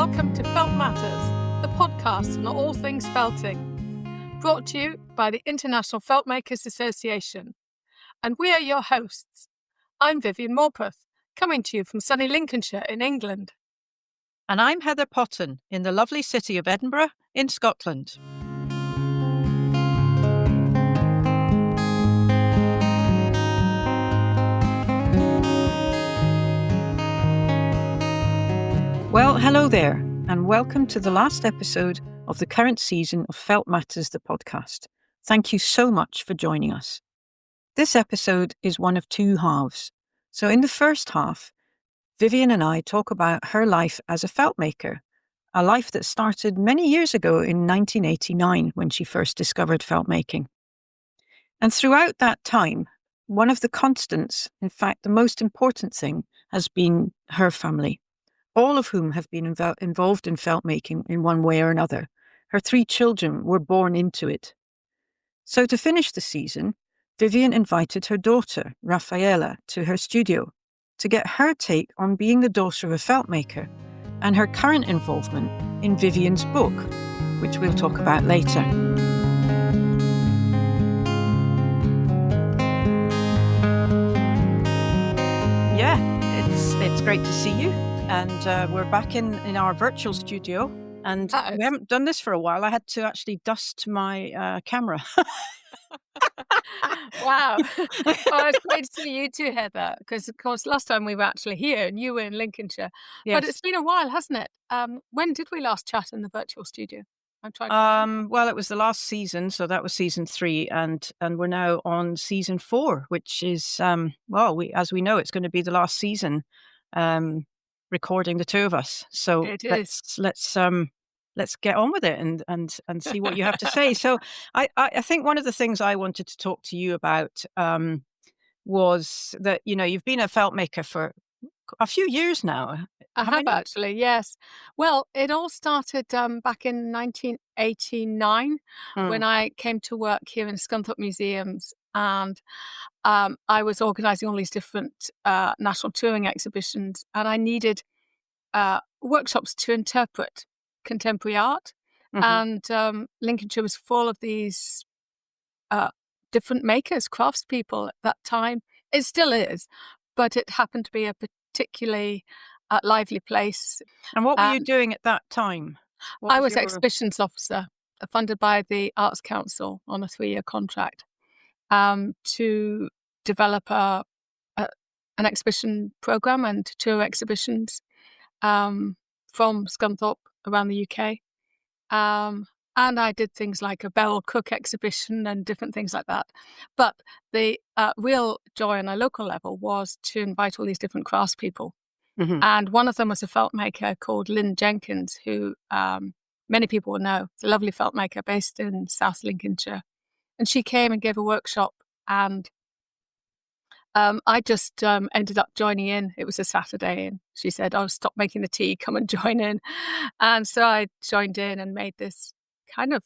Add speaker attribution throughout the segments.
Speaker 1: welcome to Felt Matters, the podcast on all things felting, brought to you by the International Feltmakers Association. And we are your hosts. I'm Vivienne Morpeth, coming to you from sunny Lincolnshire in England.
Speaker 2: And I'm Heather Potten in the lovely city of Edinburgh in Scotland. Well, hello there, and welcome to the last episode of the current season of Felt Matters, the podcast. Thank you so much for joining us. This episode is one of two halves. So in the first half, Vivienne and I talk about her life as a felt maker, a life that started many years ago in 1989 when she first discovered felt making. And throughout that time, one of the constants, in fact, the most important thing, has been her family, all of whom have been involved in felt making in one way or another. Her 3 children were born into it. So to finish the season, Vivienne invited her daughter, Raphaela, to her studio to get her take on being the daughter of a felt maker and her current involvement in Vivienne's book, which we'll talk about later. Yeah, it's great to see you. And we're back in our virtual studio. And we haven't done this for a while. I had to actually dust my camera.
Speaker 1: Wow. Oh, it's great to see you too, Heather, because, of course, last time we were actually here and you were in Lincolnshire.
Speaker 2: Yes.
Speaker 1: But it's been a while, hasn't it? When did we last chat in the virtual studio? I'm trying to
Speaker 2: well, it was the last season, so that was season 3, and we're now on season 4, which is, as we know, it's going to be the last season recording the 2 of us. So
Speaker 1: It is.
Speaker 2: let's get on with it and see what you have to say. So I think one of the things I wanted to talk to you about was that, you've been a felt maker for a few years now.
Speaker 1: I have actually, yes. Well, it all started back in 1989 when I came to work here in Scunthorpe Museums, and I was organising all these different national touring exhibitions, and I needed workshops to interpret contemporary art. And Lincolnshire was full of these different makers, craftspeople at that time. It still is, but it happened to be a particularly lively place.
Speaker 2: And what were you doing at that time?
Speaker 1: I was exhibitions officer, funded by the Arts Council on a 3-year contract to develop an exhibition programme and tour exhibitions from Scunthorpe around the UK. And I did things like a barrel cook exhibition and different things like that. But the real joy on a local level was to invite all these different craftspeople. And one of them was a felt maker called Lynn Jenkins, who many people will know. It's a lovely felt maker based in South Lincolnshire. And she came and gave a workshop, and I just ended up joining in. It was a Saturday, and she said, "Oh, stop making the tea, come and join in." And so I joined in and made this kind of,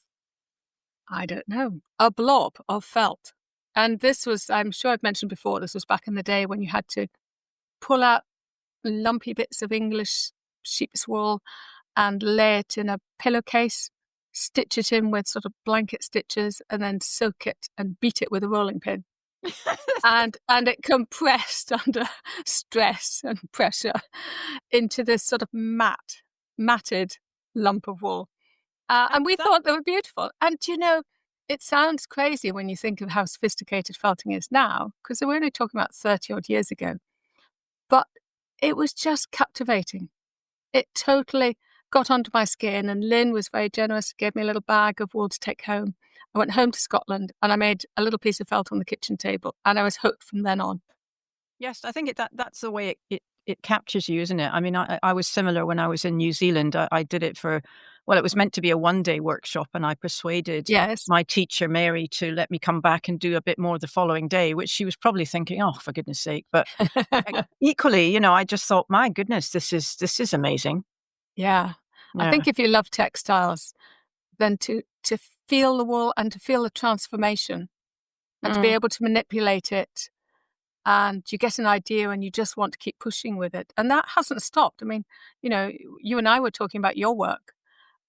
Speaker 1: I don't know, a blob of felt. And this was, I'm sure I've mentioned before, this was back in the day when you had to pull out lumpy bits of English sheep's wool and lay it in a pillowcase, stitch it in with sort of blanket stitches, and then soak it and beat it with a rolling pin. and it compressed under stress and pressure into this sort of matted lump of wool. And we thought they were beautiful. And, it sounds crazy when you think of how sophisticated felting is now, because we're only talking about 30-odd years ago. But it was just captivating. It totally got under my skin, and Lynn was very generous, gave me a little bag of wool to take home. I went home to Scotland and I made a little piece of felt on the kitchen table, and I was hooked from then on.
Speaker 2: Yes, I think that's the way it captures you, isn't it? I mean, I was similar when I was in New Zealand. I did it it was meant to be a 1-day workshop, and I persuaded my teacher, Mary, to let me come back and do a bit more the following day, which she was probably thinking, oh, for goodness sake. But equally, I just thought, my goodness, this is amazing.
Speaker 1: Yeah. I think if you love textiles, then to feel the wool and to feel the transformation and to be able to manipulate it and you get an idea and you just want to keep pushing with it. And that hasn't stopped. I mean, you and I were talking about your work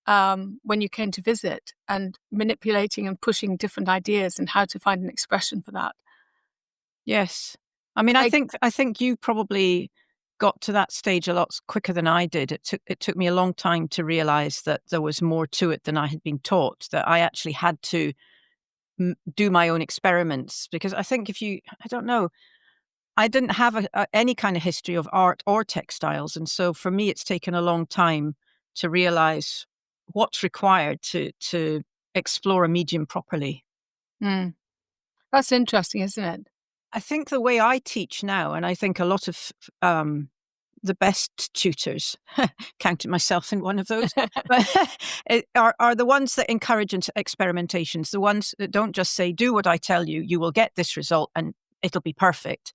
Speaker 1: when you came to visit, and manipulating and pushing different ideas and how to find an expression for that.
Speaker 2: Yes. I mean, I think you probably got to that stage a lot quicker than I did. It took me a long time to realize that there was more to it than I had been taught, that I actually had to do my own experiments, because I think I don't know, I didn't have any kind of history of art or textiles. And so for me, it's taken a long time to realize what's required to explore a medium properly.
Speaker 1: Mm. That's interesting, isn't it?
Speaker 2: I think the way I teach now, and I think a lot of the best tutors, counted myself in one of those, but are the ones that encourage experimentations, the ones that don't just say, do what I tell you, you will get this result and it'll be perfect.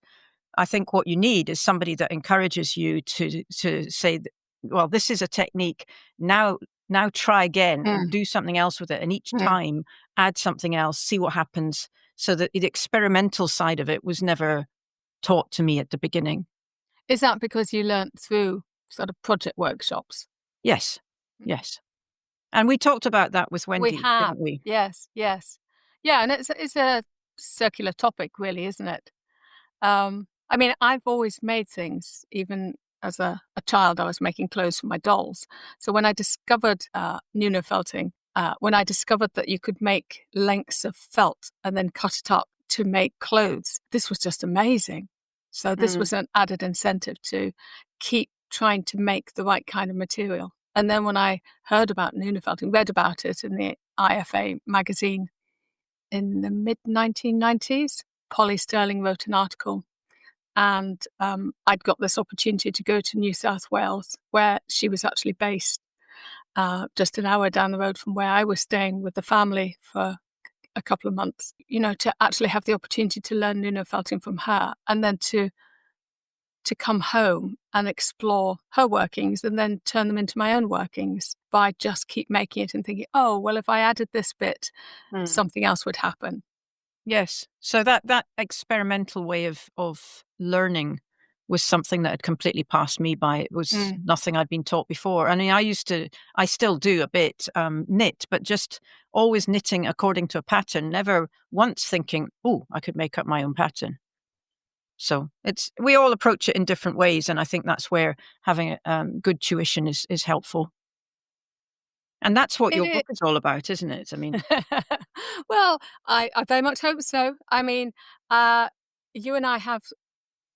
Speaker 2: I think what you need is somebody that encourages you to say, well, this is a technique. Now try again and do something else with it. And each time add something else, see what happens. So that the experimental side of it was never taught to me at the beginning.
Speaker 1: Is that because you learnt through sort of project workshops?
Speaker 2: Yes. Yes. And we talked about that with Wendy,
Speaker 1: We have.
Speaker 2: didn't we?
Speaker 1: Yes, yes. Yeah, and it's a circular topic, really, isn't it? I mean, I've always made things. Even as a child, I was making clothes for my dolls. So when I discovered Nuno Felting, when I discovered that you could make lengths of felt and then cut it up to make clothes, this was just amazing. So this was an added incentive to keep trying to make the right kind of material. And then when I heard about Nuno Felting, read about it in the IFA magazine in the mid-1990s, Polly Sterling wrote an article, and I'd got this opportunity to go to New South Wales, where she was actually based, just an hour down the road from where I was staying with the family for a couple of months, to actually have the opportunity to learn Nuno Felting from her, and then to come home and explore her workings and then turn them into my own workings by just keep making it and thinking, oh, well, if I added this bit, something else would happen.
Speaker 2: Yes. So that experimental way of learning was something that had completely passed me by. It was nothing I'd been taught before. I mean, I still do a bit knit, but just always knitting according to a pattern, never once thinking, oh, I could make up my own pattern. So we all approach it in different ways. And I think that's where having good tuition is helpful. And that's what your book is all about, isn't it? I mean,
Speaker 1: well, I very much hope so. I mean, you and I have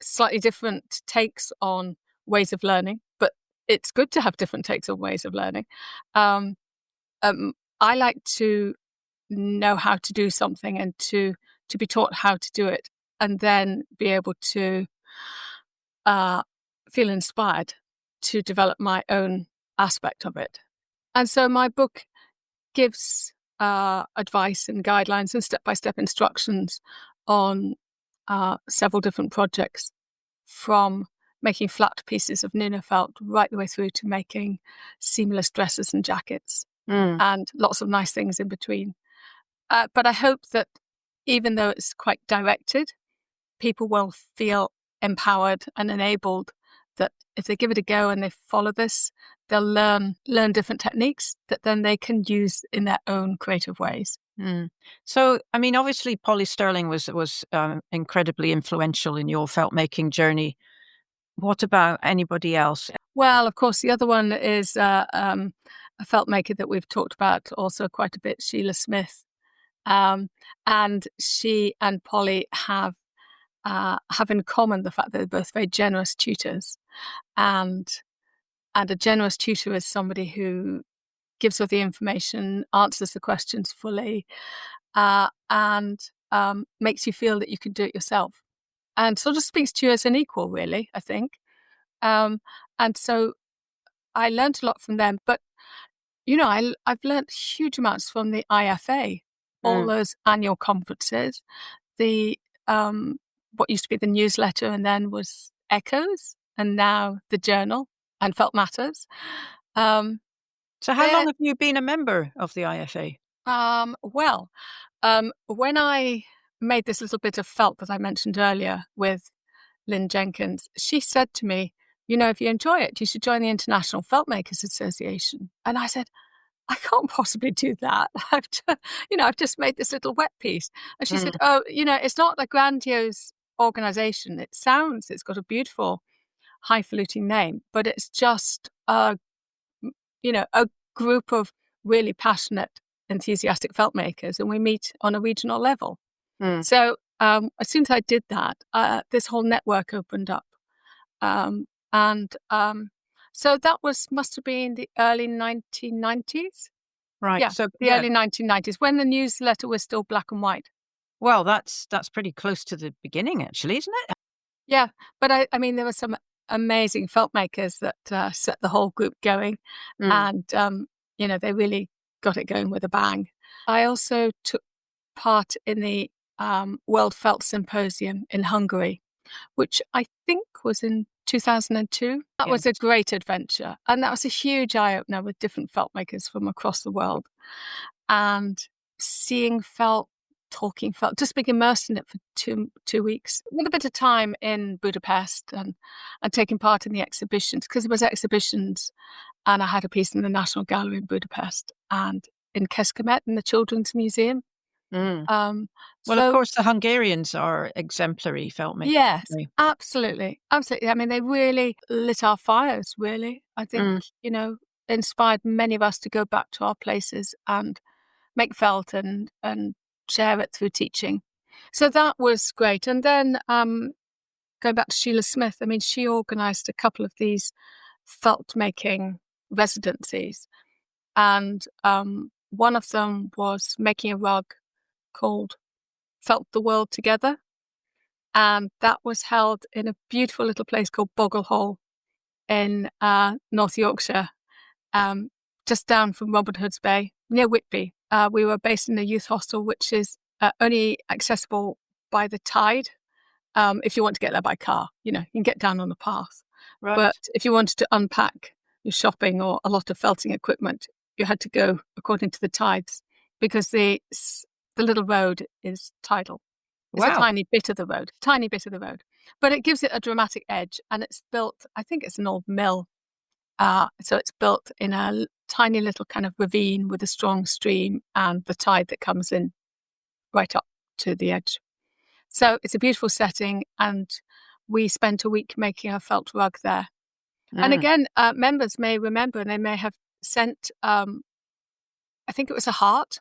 Speaker 1: slightly different takes on ways of learning, but it's good to have different takes on ways of learning. I like to know how to do something and to be taught how to do it, and then be able to feel inspired to develop my own aspect of it. And so my book gives advice and guidelines and step-by-step instructions on several different projects, from making flat pieces of Nuno felt right the way through to making seamless dresses and jackets, and lots of nice things in between. But I hope that even though it's quite directed, people will feel empowered and enabled, that if they give it a go and they follow this, they'll learn different techniques that then they can use in their own creative ways.
Speaker 2: So, I mean, obviously, Polly Sterling was incredibly influential in your felt making journey. What about anybody else?
Speaker 1: Well, of course, the other one is a felt maker that we've talked about also quite a bit, Sheila Smith. And she and Polly have in common the fact that they're both very generous tutors. And a generous tutor is somebody who gives her the information, answers the questions fully, and makes you feel that you can do it yourself, and sort of speaks to you as an equal, really, I think. And so I learned a lot from them. But, I've learned huge amounts from the IFA, all those annual conferences, the what used to be the newsletter and then was Echoes, and now the journal and Felt Matters.
Speaker 2: So how long have you been a member of the IFA?
Speaker 1: When I made this little bit of felt that I mentioned earlier with Lynn Jenkins, she said to me, if you enjoy it, you should join the International Feltmakers Association. And I said, I can't possibly do that. I've just made this little wet piece. And she said, oh, it's not a grandiose organization. It's got a beautiful highfalutin name, but it's just a group of really passionate, enthusiastic felt makers, and we meet on a regional level. So as soon as I did that, this whole network opened up. So that must have been the early 1990s.
Speaker 2: Right.
Speaker 1: Yeah, so the early 1990s, when the newsletter was still black and white.
Speaker 2: Well, that's pretty close to the beginning, actually, isn't it?
Speaker 1: Yeah, but I mean, there were some amazing felt makers that set the whole group going, and they really got it going with a bang. I also took part in the World Felt Symposium in Hungary, which I think was in 2002. That was a great adventure, and that was a huge eye-opener with different felt makers from across the world, and seeing felt, talking felt, just being immersed in it for two weeks with a bit of time in Budapest and taking part in the exhibitions, because it was exhibitions, and I had a piece in the National Gallery in Budapest and in Kecskemet in the Children's Museum.
Speaker 2: Well, of course, the Hungarians are exemplary felt makers.
Speaker 1: Yes, absolutely. Absolutely. I mean, they really lit our fires, really. I think, inspired many of us to go back to our places and make felt and share it through teaching. So that was great. And then going back to Sheila Smith, I mean, she organised a couple of these felt making residencies. And one of them was making a rug called Felt the World Together. And that was held in a beautiful little place called Boggle Hall in North Yorkshire, just down from Robin Hood's Bay, near Whitby. We were based in a youth hostel, which is only accessible by the tide. If you want to get there by car, you can get down on the path. Right. But if you wanted to unpack your shopping or a lot of felting equipment, you had to go according to the tides, because the little road is tidal. It's a tiny bit of the road, but it gives it a dramatic edge. And it's built, I think it's an old mill. So it's built in a tiny little kind of ravine with a strong stream and the tide that comes in right up to the edge. So it's a beautiful setting, and we spent a week making a felt rug there. And again, members may remember, and they may have sent, I think it was a heart.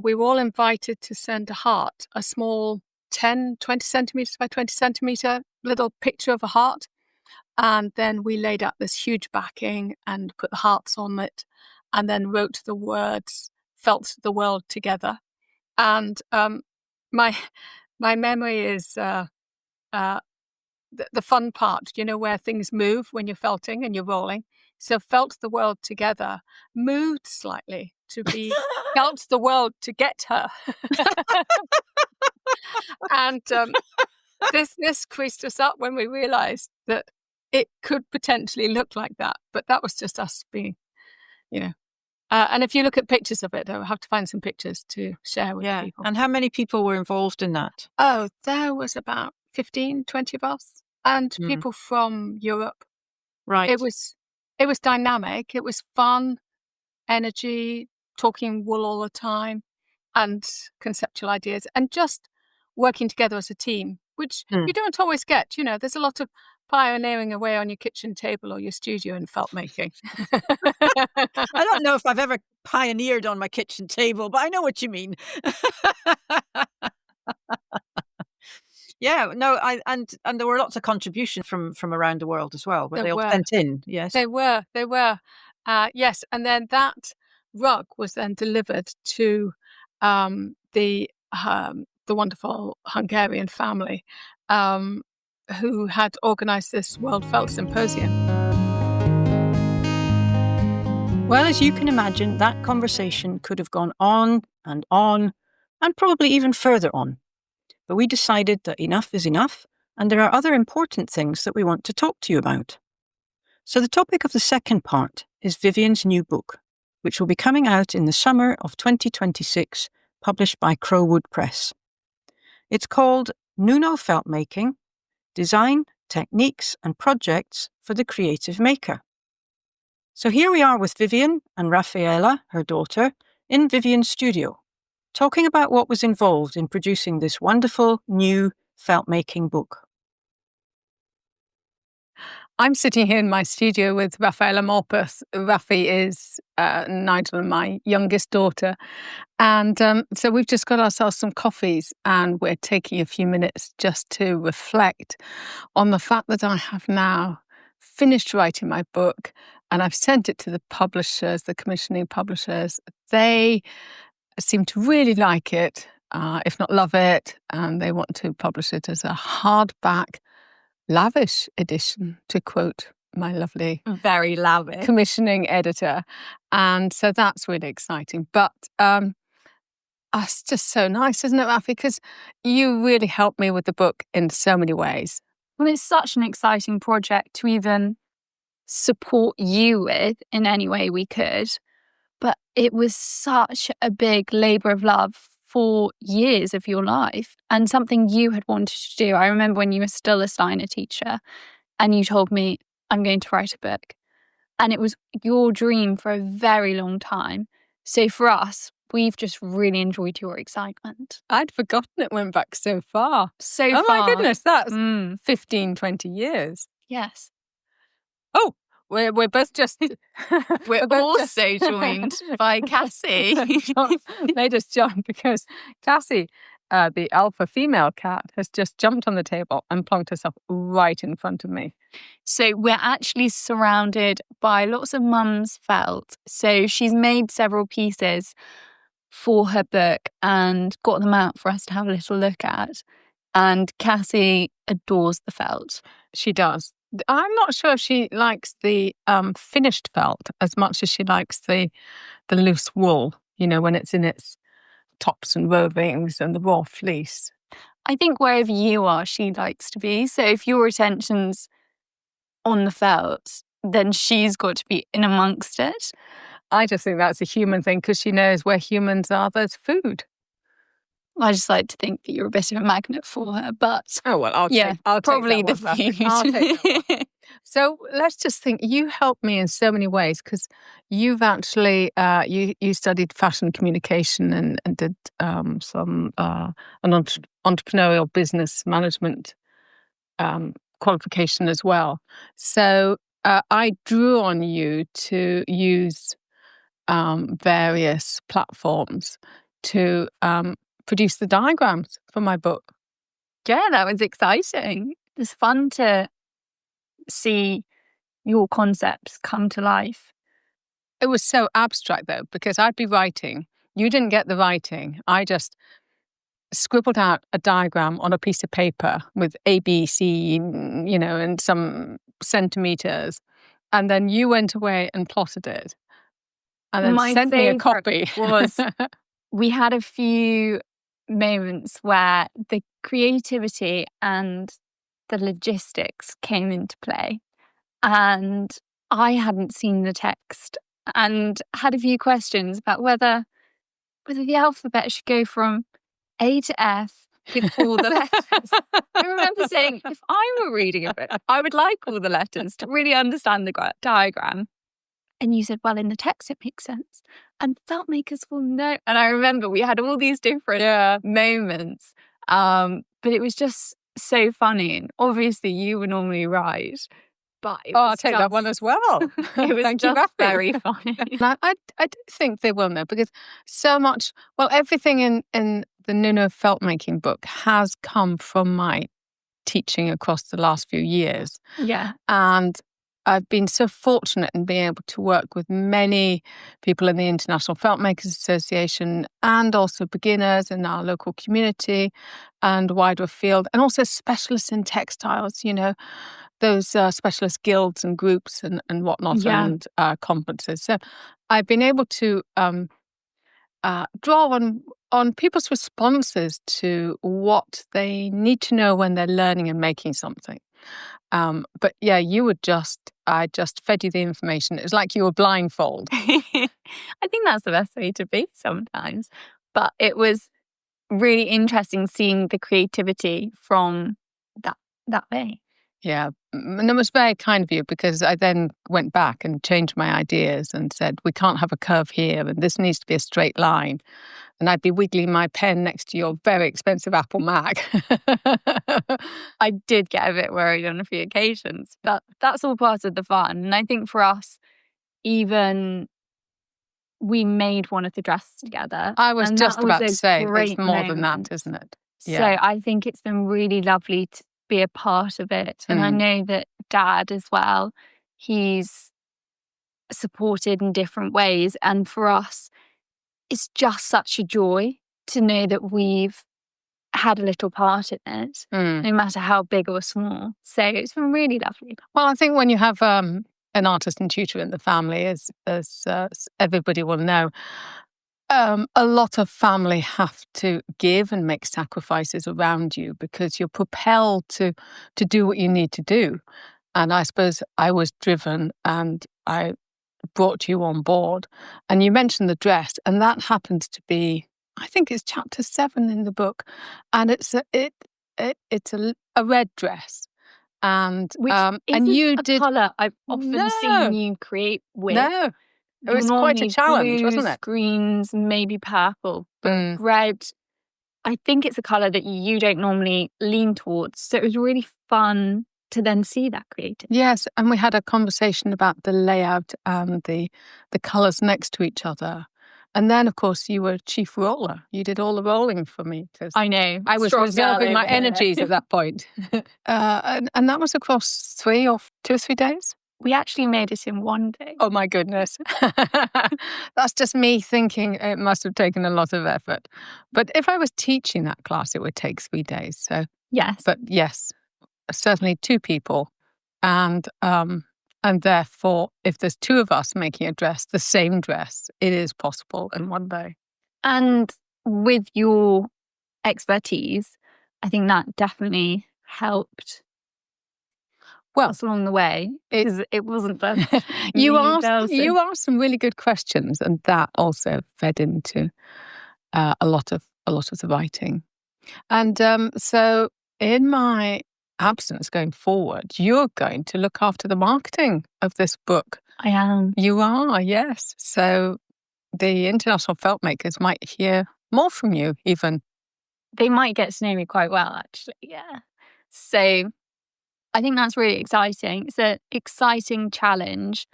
Speaker 1: We were all invited to send a heart, a small 20 centimetres by 20 centimetre little picture of a heart. And then we laid out this huge backing and put the hearts on it, and then wrote the words, Felt the World Together. And my memory is the fun part, where things move when you're felting and you're rolling. So Felt the World Together moved slightly to be Felt the World to Get Her. And this creased us up when we realised that it could potentially look like that. But that was just us being, and if you look at pictures of it, I'll have to find some pictures to share with people.
Speaker 2: And how many people were involved in that?
Speaker 1: Oh, there was about 15, 20 of us, and people from Europe.
Speaker 2: Right.
Speaker 1: It was dynamic. It was fun, energy, talking wool all the time, and conceptual ideas, and just working together as a team, which you don't always get. There's a lot of pioneering away on your kitchen table or your studio in felt making.
Speaker 2: I don't know if I've ever pioneered on my kitchen table, but I know what you mean. Yeah, no, and there were lots of contribution from around the world as well. They all sent in, yes.
Speaker 1: They were, yes. And then that rug was then delivered to the wonderful Hungarian family who had organised this World Felt Symposium.
Speaker 2: Well, as you can imagine, that conversation could have gone on, and probably even further on. But we decided that enough is enough, and there are other important things that we want to talk to you about. So the topic of the second part is Vivienne's new book, which will be coming out in the summer of 2026, published by Crowwood Press. It's called Nuno Feltmaking, design, techniques and projects for the creative maker. So here we are with Vivienne and Raphaela, her daughter, in Vivienne's studio, talking about what was involved in producing this wonderful new felt-making book.
Speaker 1: I'm sitting here in my studio with Raphaela Morpeth. Rafi is Nigel and my youngest daughter. And so we've just got ourselves some coffees and we're taking a few minutes just to reflect on the fact that I have now finished writing my book and I've sent it to the publishers, the commissioning publishers. They seem to really like it, if not love it, and they want to publish it as a hardback lavish edition, to quote my lovely
Speaker 3: very lavish
Speaker 1: commissioning editor. And so that's really exciting. But it's just so nice, isn't it, Rafi? Because you really helped me with the book in so many ways.
Speaker 3: Well, it's such an exciting project to even support you with in any way we could. But it was such a big labour of love for years of your life and something you had wanted to do. I remember when you were still a Steiner teacher and you told me, I'm going to write a book. And it was your dream for a very long time. So for us, we've just really enjoyed your excitement.
Speaker 1: I'd forgotten it went back so far.
Speaker 3: So
Speaker 1: far.
Speaker 3: far.
Speaker 1: Oh my goodness, that's 15, 20 years.
Speaker 3: Yes.
Speaker 1: Oh, we're both just...
Speaker 3: We're also joined by Cassie.
Speaker 1: They just jumped because Cassie, the alpha female cat, has just jumped on the table and plonked herself right in front of me.
Speaker 3: So we're actually surrounded by lots of mum's felt. So she's made several pieces for her book and got them out for us to have a little look at. And Cassie adores the felt.
Speaker 1: She does. I'm not sure if she likes the finished felt as much as she likes the loose wool, you know, when it's in its tops and rovings and the raw fleece.
Speaker 3: I think wherever you are, she likes to be. So if your attention's on the felt, then she's got to be in amongst it.
Speaker 1: I just think that's a human thing because she knows where humans are, there's food.
Speaker 3: I just like to think that you're a bit of a magnet for her, but
Speaker 1: I'll
Speaker 3: probably
Speaker 1: take that one. I'll take that one. So let's just think. You helped me in so many ways because you've actually you studied fashion communication and did some an entrepreneurial business management qualification as well. So I drew on you to use various platforms to produce the diagrams for my book.
Speaker 3: Yeah, that was exciting. It's fun to see your concepts come to life.
Speaker 1: It was so abstract though, because I'd be writing. You didn't get the writing. I just scribbled out a diagram on a piece of paper with A, B, C, you know, and some centimeters. And then you went away and plotted it. And then sent me a copy.
Speaker 3: We had a few moments where the creativity and the logistics came into play. And I hadn't seen the text and had a few questions about whether the alphabet should go from A to F with all the letters. I remember saying, if I were reading a book, I would like all the letters to really understand the diagram. And you said, well, in the text, it makes sense. And feltmakers will know. And I remember we had all these different moments. But it was just so funny. And obviously, you were normally right. But
Speaker 1: I'll take that one as well.
Speaker 3: It was just very funny.
Speaker 1: I do think they will know because so much, everything in the Nuno Feltmaking book has come from my teaching across the last few years.
Speaker 3: Yeah.
Speaker 1: And I've been so fortunate in being able to work with many people in the International Feltmakers Association and also beginners in our local community and wider field, and also specialists in textiles, you know, those specialist guilds and groups and whatnot and conferences. So I've been able to draw on people's responses to what they need to know when they're learning and making something. But yeah, I just fed you the information. It was like you were blindfold.
Speaker 3: I think that's the best way to be sometimes. But it was really interesting seeing the creativity from that that way.
Speaker 1: Yeah, and it was very kind of you, because I then went back and changed my ideas and said, we can't have a curve here and this needs to be a straight line. And I'd be wiggling my pen next to your very expensive Apple Mac.
Speaker 3: I did get a bit worried on a few occasions, but that's all part of the fun. And I think for us, even we made one of the dresses together.
Speaker 1: I was
Speaker 3: and
Speaker 1: just
Speaker 3: that was
Speaker 1: about
Speaker 3: a
Speaker 1: to say,
Speaker 3: great
Speaker 1: it's more than
Speaker 3: moment.
Speaker 1: that, isn't it?
Speaker 3: So I think it's been really lovely to be a part of it. And I know that Dad as well, he's supported in different ways. And for us, it's just such a joy to know that we've had a little part in it, no matter how big or small. So it's been really lovely.
Speaker 1: Well, I think when you have an artist and tutor in the family, as everybody will know, a lot of family have to give and make sacrifices around you because you're propelled to do what you need to do. And I suppose I was driven and I brought you on board. And you mentioned the dress, and that happens to be, I think it's chapter 7 in the book, and it's a red dress. And
Speaker 3: Which
Speaker 1: and you did
Speaker 3: colour I've often seen you create with.
Speaker 1: No. It was quite a challenge,
Speaker 3: blues,
Speaker 1: wasn't it?
Speaker 3: Greens, maybe purple, but red, I think it's a colour that you don't normally lean towards. So it was really fun to then see that created.
Speaker 1: Yes, and we had a conversation about the layout and the colours next to each other. And then, of course, you were chief roller. You did all the rolling for me.
Speaker 3: I know.
Speaker 1: I was reserving my energies at that point. And that was across 2 or 3 days?
Speaker 3: We actually made it in 1 day.
Speaker 1: Oh, my goodness. That's just me thinking it must have taken a lot of effort. But if I was teaching that class, it would take 3 days. So
Speaker 3: yes.
Speaker 1: But yes, certainly 2 people. And therefore, if there's 2 of us making a dress, the same dress, it is possible in 1 day.
Speaker 3: And with your expertise, I think that definitely helped us along the way, because it wasn't the
Speaker 1: you asked some really good questions, and that also fed into a lot of the writing. And so in my absence going forward, you're going to look after the marketing of this book.
Speaker 3: I am.
Speaker 1: You are, yes. So the International Feltmakers might hear more from you even.
Speaker 3: They might get to know me quite well, actually, yeah. So I think that's really exciting. It's an exciting challenge,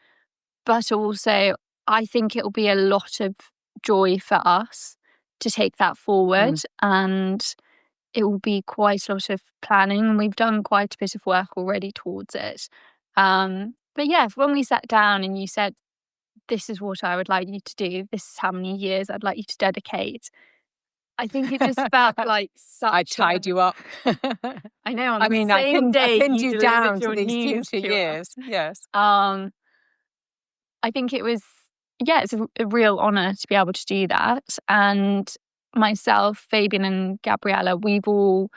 Speaker 3: but also I think it'll be a lot of joy for us to take that forward. And it will be quite a lot of planning, and we've done quite a bit of work already towards it. But yeah, when we sat down and you said, this is what I would like you to do, this is how many years I'd like you to dedicate, I think it just felt like such
Speaker 1: I tied you up.
Speaker 3: I know, on
Speaker 1: I
Speaker 3: the
Speaker 1: mean,
Speaker 3: same day
Speaker 1: I pinned you down
Speaker 3: delivered
Speaker 1: to
Speaker 3: your
Speaker 1: these
Speaker 3: news
Speaker 1: future
Speaker 3: to us.
Speaker 1: years. Yes.
Speaker 3: I think it was, it's a real honour to be able to do that. And myself, Fabian and Gabriella, we've all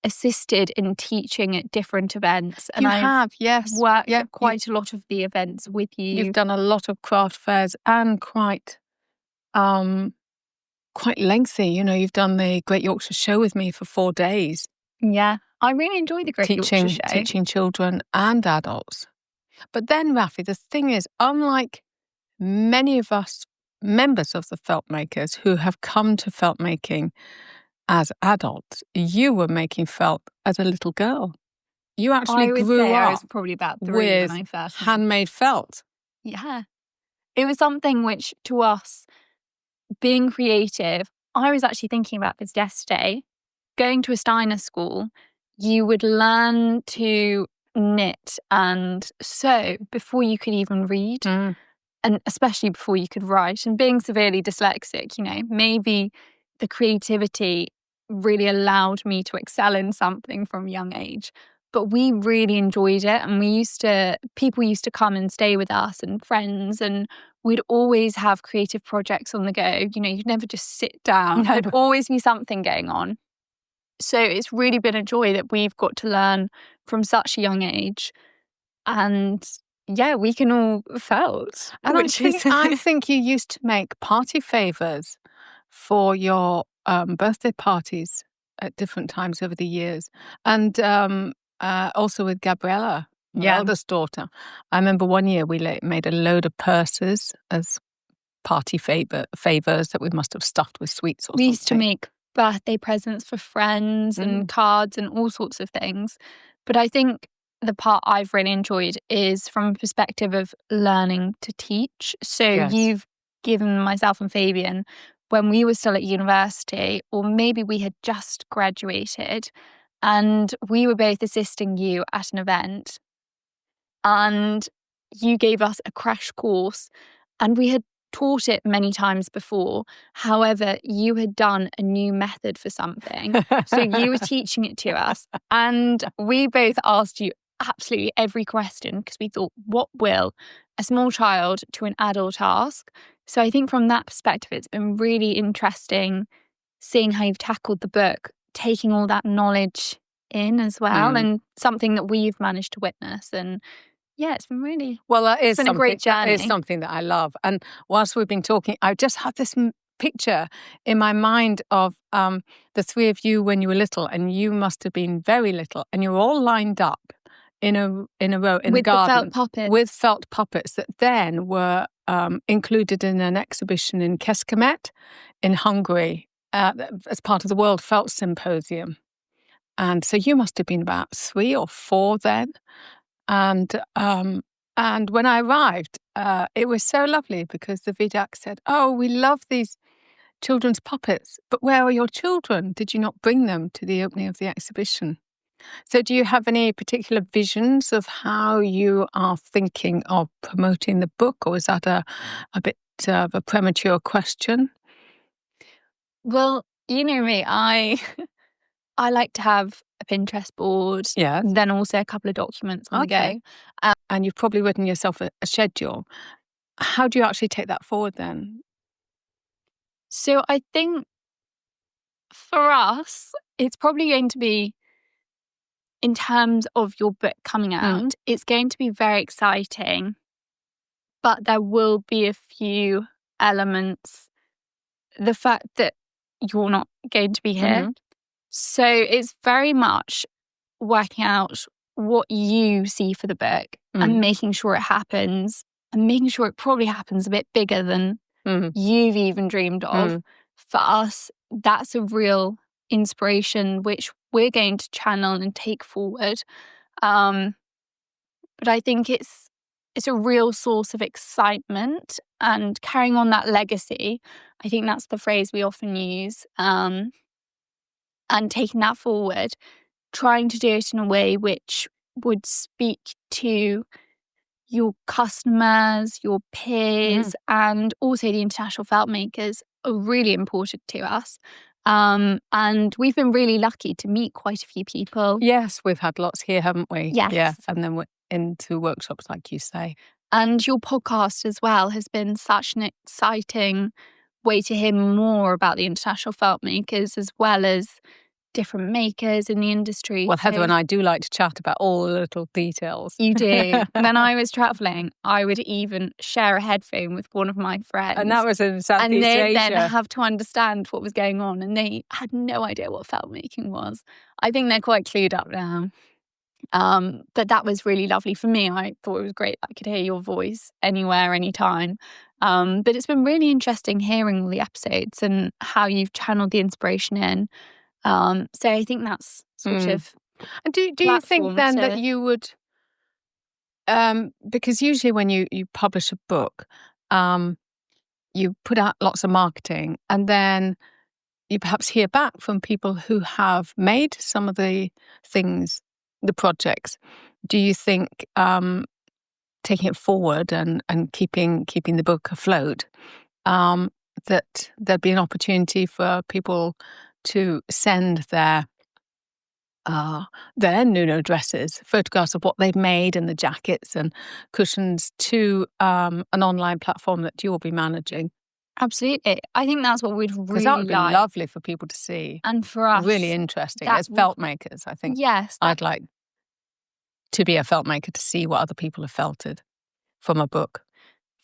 Speaker 3: assisted in teaching at different events. And
Speaker 1: I've
Speaker 3: worked at quite a lot of the events with you.
Speaker 1: You've done a lot of craft fairs, and quite lengthy. You know, you've done the Great Yorkshire Show with me for 4 days.
Speaker 3: Yeah, I really enjoyed the Great Yorkshire Show.
Speaker 1: Teaching children and adults. But then, Rafi, the thing is, unlike many of us members of the Feltmakers who have come to felt making as adults, you were making felt as a little girl. You actually grew up
Speaker 3: I was probably about 3
Speaker 1: with
Speaker 3: when I first
Speaker 1: handmade felt.
Speaker 3: Yeah. It was something which, to us, being creative, I was actually thinking about this yesterday. Going to a Steiner school, you would learn to knit and sew before you could even read, and especially before you could write. And being severely dyslexic, you know, maybe the creativity really allowed me to excel in something from a young age. But we really enjoyed it, and people used to come and stay with us, and friends, and we'd always have creative projects on the go. You know, you'd never just sit down. There'd always be something going on. So it's really been a joy that we've got to learn from such a young age. And yeah, we can all felt.
Speaker 1: And I think you used to make party favours for your birthday parties at different times over the years. And also with Gabriella, my
Speaker 3: Yeah.
Speaker 1: eldest daughter. I remember one year we made a load of purses as party favors that we must have stuffed with sweets or
Speaker 3: We used to
Speaker 1: something.
Speaker 3: make birthday presents for friends and cards and all sorts of things. But I think the part I've really enjoyed is from a perspective of learning to teach. So
Speaker 1: Yes.
Speaker 3: you've given myself and Fabian, when we were still at university, or maybe we had just graduated, and we were both assisting you at an event, and you gave us a crash course, and we had taught it many times before. However, you had done a new method for something. So you were teaching it to us, and we both asked you absolutely every question because we thought, what will a small child to an adult ask? So I think from that perspective, it's been really interesting seeing how you've tackled the book, taking all that knowledge in as well, and something that we've managed to witness. And yeah, it's been really
Speaker 1: it's
Speaker 3: been a great journey.
Speaker 1: That is something that I love. And whilst we've been talking, I just had this picture in my mind of the three of you when you were little, and you must have been very little, and you were all lined up in a row in the garden with felt puppets that then were included in an exhibition in Kecskemet in Hungary as part of the World Felt Symposium. And so you must have been about 3 or 4 then. And when I arrived, it was so lovely because the Vidak said, "Oh, we love these children's puppets, but where are your children? Did you not bring them to the opening of the exhibition?" So do you have any particular visions of how you are thinking of promoting the book, or is that a bit of a premature question?
Speaker 3: Well, you know me, I like to have a Pinterest board, then also a couple of documents on the go.
Speaker 1: And you've probably written yourself a schedule. How do you actually take that forward then?
Speaker 3: So I think for us, it's probably going to be, in terms of your book coming out, it's going to be very exciting, but there will be a few elements. The fact that you're not going to be here. So it's very much working out what you see for the book and making sure it happens, and making sure it probably happens a bit bigger than you've even dreamed of. For us, that's a real inspiration which we're going to channel and take forward. But I think it's a real source of excitement and carrying on that legacy. I think that's the phrase we often use. And taking that forward, trying to do it in a way which would speak to your customers, your peers, and also the international feltmakers are really important to us. And we've been really lucky to meet quite a few people.
Speaker 1: Yes, we've had lots here, haven't we?
Speaker 3: Yes.
Speaker 1: Yeah, and then we're into workshops, like you say.
Speaker 3: And your podcast as well has been such an exciting way to hear more about the international feltmakers as well as different makers in the industry.
Speaker 1: Well, Heather and I do like to chat about all the little details.
Speaker 3: You do. When I was travelling, I would even share a headphone with one of my friends.
Speaker 1: And that was in Southeast
Speaker 3: Asia.
Speaker 1: And
Speaker 3: they then have to understand what was going on, and they had no idea what feltmaking was. I think they're quite clued up now. But that was really lovely for me. I thought it was great. I could hear your voice anywhere, anytime. But it's been really interesting hearing all the episodes and how you've channeled the inspiration in. So I think that's sort of.
Speaker 1: And do you think then that you would, because usually when you publish a book, you put out lots of marketing, and then you perhaps hear back from people who have made some of the things, the projects. Do you think taking it forward and keeping the book afloat, that there'd be an opportunity for people to send their Nuno dresses, photographs of what they've made and the jackets and cushions to an online platform that you'll be managing?
Speaker 3: Absolutely. I think that's what we'd really like.
Speaker 1: Because that would be lovely for people to see.
Speaker 3: And for us.
Speaker 1: Really interesting. As felt makers, I think.
Speaker 3: Yes.
Speaker 1: I'd like to be a felt maker to see what other people have felted from a book.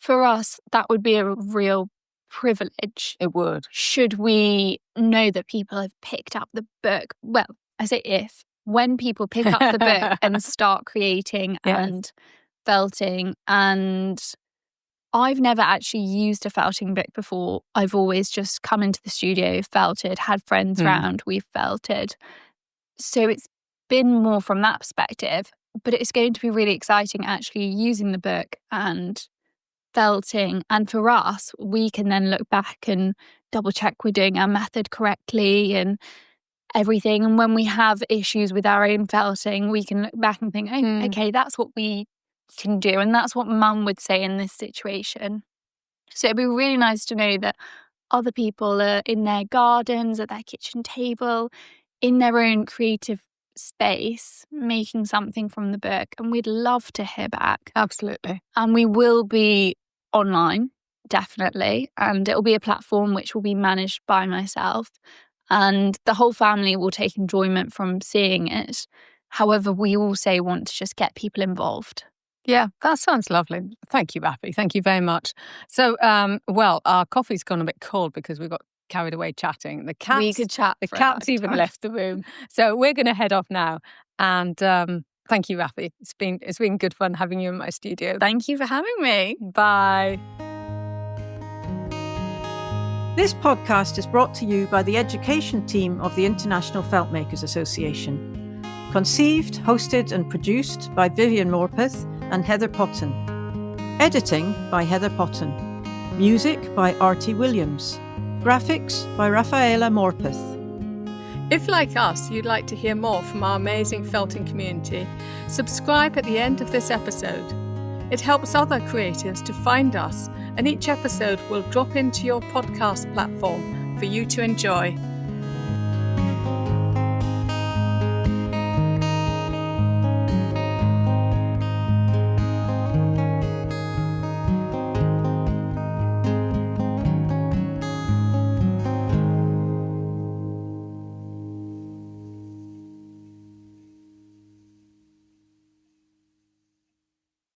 Speaker 3: For us, that would be a real privilege.
Speaker 1: It would.
Speaker 3: Should we know that people have picked up the book? Well, I say if. when people pick up the book and start creating and felting, and I've never actually used a felting book before. I've always just come into the studio, felted, had friends round, we've felted. So it's been more from that perspective, but it's going to be really exciting actually using the book and felting. And for us, we can then look back and double check we're doing our method correctly and everything. And when we have issues with our own felting, we can look back and think, oh, okay, that's what we can do. And that's what Mum would say in this situation. So it'd be really nice to know that other people are in their gardens, at their kitchen table, in their own creative space, making something from the book. And we'd love to hear back.
Speaker 1: Absolutely.
Speaker 3: And we will be online, definitely. And it will be a platform which will be managed by myself. And the whole family will take enjoyment from seeing it. However, we also want to just get people involved.
Speaker 1: Yeah, that sounds lovely. Thank you, Rafi. Thank you very much. So, our coffee's gone a bit cold because we got carried away chatting. The cat's,
Speaker 3: we could chat.
Speaker 1: The cat's even left the room. So we're going to head off now. And thank you, Rafi. It's been good fun having you in my studio.
Speaker 3: Thank you for having me.
Speaker 1: Bye.
Speaker 2: This podcast is brought to you by the education team of the International Feltmakers Association. Conceived, hosted and produced by Vivienne Morpeth and Heather Potten. Editing by Heather Potten. Music by Artie Williams. Graphics by Raphaela Morpeth.
Speaker 1: If, like us, you'd like to hear more from our amazing felting community, subscribe at the end of this episode. It helps other creatives to find us, and each episode will drop into your podcast platform for you to enjoy.